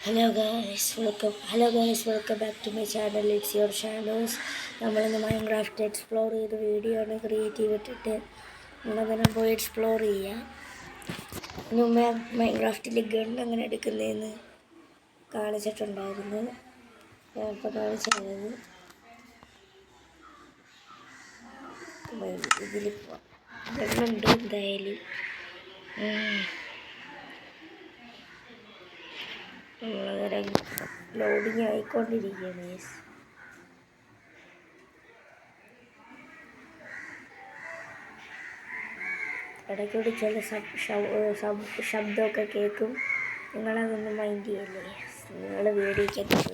Welcome back to my channel. It's your channels. നമ്മളിന്ന് Minecraft explore ചെയ്ത video ആണ് create ചെയ്തിട്ട് നമ്മളതിനെ പോയി എക്സ്പ്ലോർ ചെയ്യാം. മുമ്പേ മൈൻക്രാഫ്റ്റിൽ ഗൺ അങ്ങനെ എടുക്കുന്നതെന്ന് കാണിച്ചിട്ടുണ്ടായിരുന്നു. ഞാനിപ്പോൾ കാണിച്ചത് ഇതിലിപ്പോൾ ഗണ്ണുണ്ട്. എന്തായാലും നമ്മളങ്ങനെ ലോഡിങ് ആയിക്കൊണ്ടിരിക്കുകയാണ്. ഇടയ്ക്കൂടി ചില ശബ്ദമൊക്കെ കേൾക്കും. നിങ്ങളതൊന്നും മൈൻഡ് ചെയ്യല്ലേ, നിങ്ങൾ വേടിക്കത്തത്.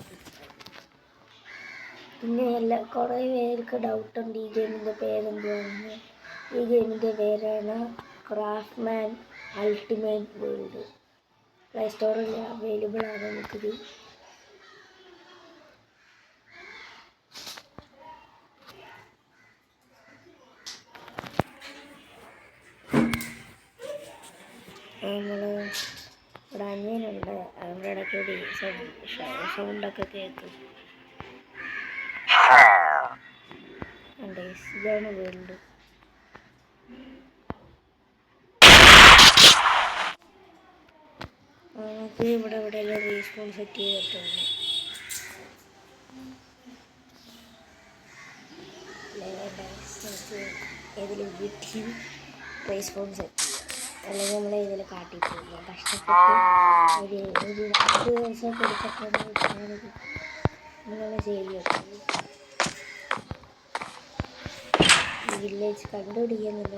പിന്നെ കുറേ പേർക്ക് ഡൗട്ടുണ്ട് ഈ ഗെയിമിൻ്റെ പേരെന്തുവാണെന്ന്. ഈ ഗെയിമിൻ്റെ പേരാണ് ക്രാഫ്റ്റ്മാൻ അൾട്ടിമേറ്റ് വേൾഡ്. പ്ലേ സ്റ്റോറിൽ അവൈലബിൾ ആണ്. നമുക്കിത് ഇവിടെ അനിയനുണ്ട്, അവരുടെ ഇടയ്ക്കൂടി സൗണ്ടൊക്കെ കേൾക്കും. ഇതാണ് വേൾഡ്. നമുക്ക് ഇവിടെ എവിടെയെല്ലാം റീസ്പോൺ സെറ്റ് ചെയ്തിട്ടുണ്ട്. ഏതിലും വീട്ടിൽ റീസ്പോൺ സെറ്റ് ചെയ്യും, അല്ലെങ്കിൽ നമ്മളെ ഇതിൽ കാട്ടിപ്പോയില്ല. കഷ്ടപ്പെട്ട് ഒരു 2 ദിവസം കൊടുത്തിട്ടാണ് ഇങ്ങനെ ചെയ്ത് വെക്കുന്നത്. ഈ വില്ലേജ് കണ്ടുപിടിക്കുന്നില്ല.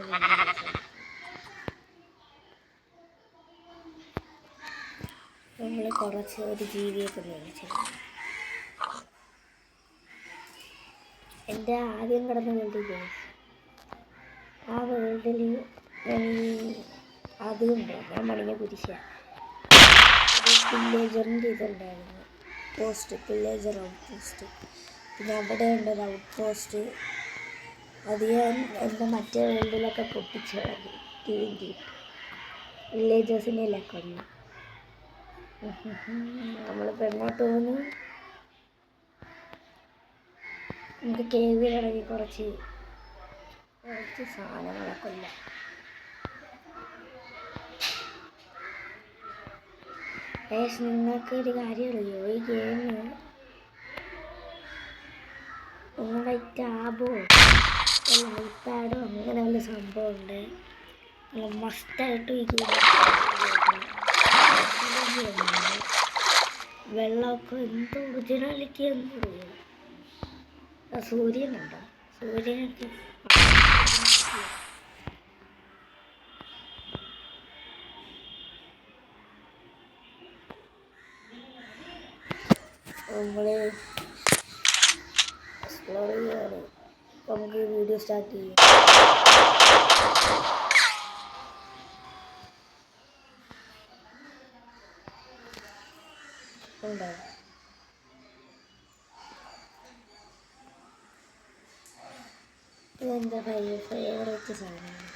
നമ്മൾ കുറച്ച് ഒരു ജീവിയൊക്കെ മേടിച്ചത്. എൻ്റെ ആദ്യം കിടന്ന വേൾഡില്ലേ, ആ വേൾഡിൽ അതുണ്ട്. ഞാൻ പണിഞ്ഞ കുരിശ വില്ലേജറിൻ്റെ ഇതുണ്ടായിരുന്നു, പോസ്റ്റ്, വില്ലേജർ ഔട്ട് പോസ്റ്റ്. പിന്നെ അവിടെ ഉണ്ടൊരു ഔട്ട് പോസ്റ്റ്. അത് ഞാൻ എൻ്റെ മറ്റേ വേൾഡിലൊക്കെ പൊട്ടിച്ച് കളഞ്ഞു. വില്ലേജേഴ്സിനെല്ലാം കൊന്നു. നമ്മളിപ്പോൾ എങ്ങോട്ട് പോകുന്നു? നമുക്ക് കേവിലിറങ്ങി കുറച്ച് സാധനങ്ങളൊക്കെ ഇല്ല. നിങ്ങൾക്ക് ഒരു കാര്യം അറിയോ, ഈ ഗെയിം നിങ്ങളുടെ ടാബോ ഐപാഡോ അങ്ങനെ വല്ല സംഭവമുണ്ട്. മസ്റ്റായിട്ടും ഈ വെള്ളമൊക്കെ എന്ത് ഒറിജിനാലിറ്റി എന്ന് പറയും. സൂര്യനുണ്ടോ? സൂര്യനൊക്കെ നമ്മൾ എക്സ്പ്ലോർ ചെയ്യുകയാണ്. നമുക്ക് വീഡിയോ സ്റ്റാർട്ട് ചെയ്യും. ഇതെന്താ ഫേവറേറ്റ് സാധനമാണ്.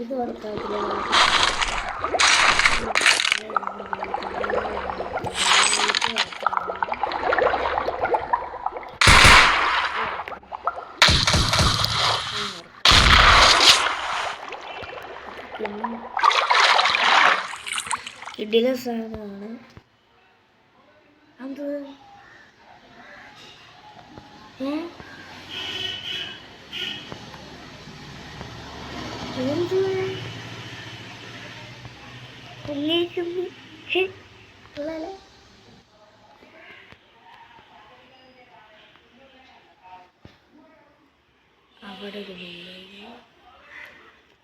ഇത് വർക്കാത്തില്ല. ഇഡിലെ സാധനമാണ് അത്. എന്ത് അവിടെ ഒരു വില്ലേജ്,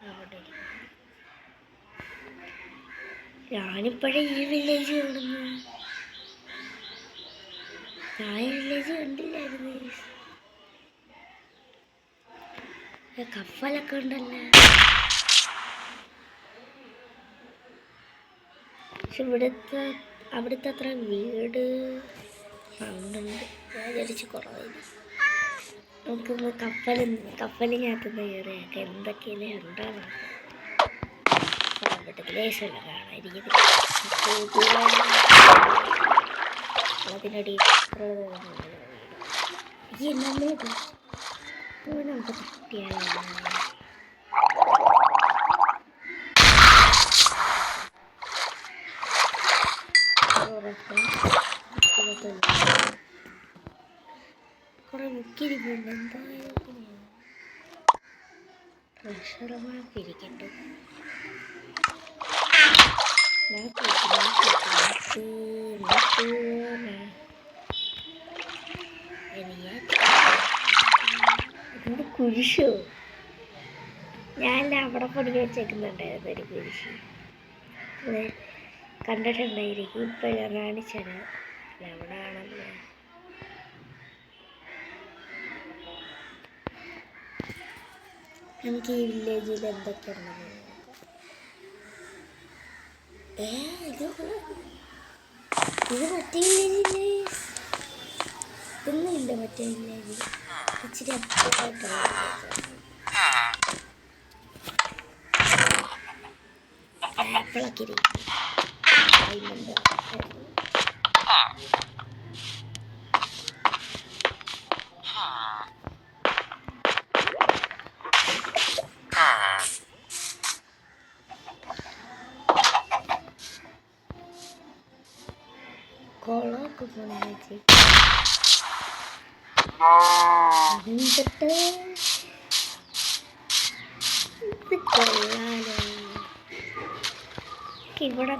അവിടെ ഞാനിപ്പോഴേ ഈ വില്ലേജ് കാണുന്നു. ഞാൻ ഈ വില്ലേജ് കണ്ടില്ലായിരുന്നു. കപ്പലൊക്കെ ഉണ്ടല്ലോ. പക്ഷെ അവിടുത്തെ അത്ര വീട് ഉണ്ട്. ഞാൻ വിചാരിച്ച് കുറവായിരുന്നു. നമുക്കിന്ന് കപ്പലിനകത്തുനിന്ന് കയറിയൊക്കെ എന്തൊക്കെയല്ലേ ഉണ്ടാവാം. പട്ടത്തിൽ ലേശമല്ല കാണാതിരിക്കുന്നത്. അതിനടി നമുക്ക് തട്ടിയാലോ. കുറെ മുക്കിരിക്കുന്നുണ്ട്. എന്തായാലും പ്രഷറമാക്കിയിരിക്കട്ടെ. എന്ത് കുരിശോ? ഞാൻ അവിടെ പണി വെച്ചേക്കുന്നുണ്ടായിരുന്നു ഒരു കുരിശ്. കണ്ടിട്ടുണ്ടായിരിക്കും. ഇപ്പം ഞാൻ കാണിച്ചത് എവിടെ ആണല്ലോ. നമുക്ക് ഈ വില്ലേജിൽ എന്തൊക്കെയുണ്ടെന്ന് നോക്കാം. ഇത് മറ്റേ വില്ലേജില്ലേ? ഇതൊന്നുമില്ല മറ്റേ വില്ലേജിൽ. ഇച്ചിരി അപ്പുറത്തായിട്ടുള്ള ആപ്പിളൊക്കെ ഇരിക്കും. കൊളമൊക്കെ കൊണ്ടുവച്ച് എന്നിട്ട് ഇത് കൊള്ളാലോ. ഇവിടെ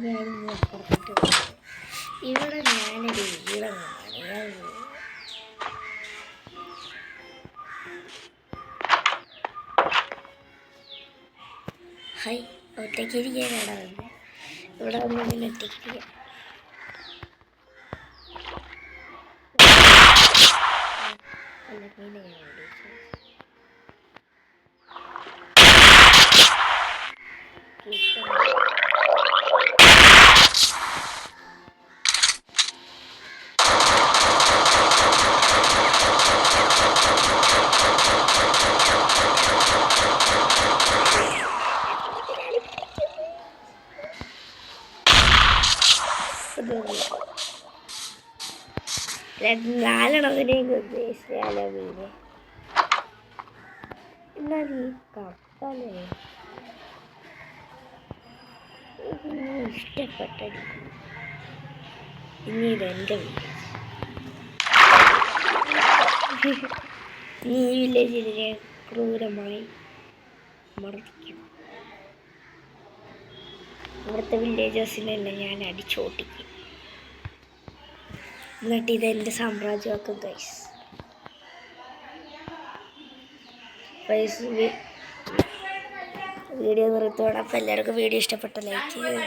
ഞാനിങ്ങനെ അപ്പുറത്തോട്ട് ഇവിടെ ഞാനൊരു വീടം പണിയാൻ. ഹൈ ഒറ്റയ്ക്ക് ഇരിക്കാനാണ് വന്നത്. ഇവിടെ വന്നതിന് ഒറ്റയ്ക്ക് അല്ല മീനെ ഞാൻ ഓടിച്ചു. നാലെണ്ണത്തിനേക്ക് ഉദ്ദേശിച്ചാലോ മീനെ. എന്നാൽ ഈ കപ്പലേ ഇഷ്ടപ്പെട്ടടിക്കും. ഇനി ഇതെൻ്റെ വീട്. ഈ വില്ലേജിനെ ക്രൂരമായി മർദ്ദിക്കും. ഇവിടുത്തെ വില്ലേജേഴ്സിനെല്ലാം ഞാൻ അടിച്ചോട്ടിക്കും. എന്നിട്ട് ഇതെൻ്റെ സാമ്രാജ്യമൊക്കെ ഗൈസ്. വീഡിയോ നിർത്തുവാണ്. അപ്പോൾ എല്ലാവർക്കും വീഡിയോ ഇഷ്ടപ്പെട്ട ലൈക്ക് ചെയ്യുക.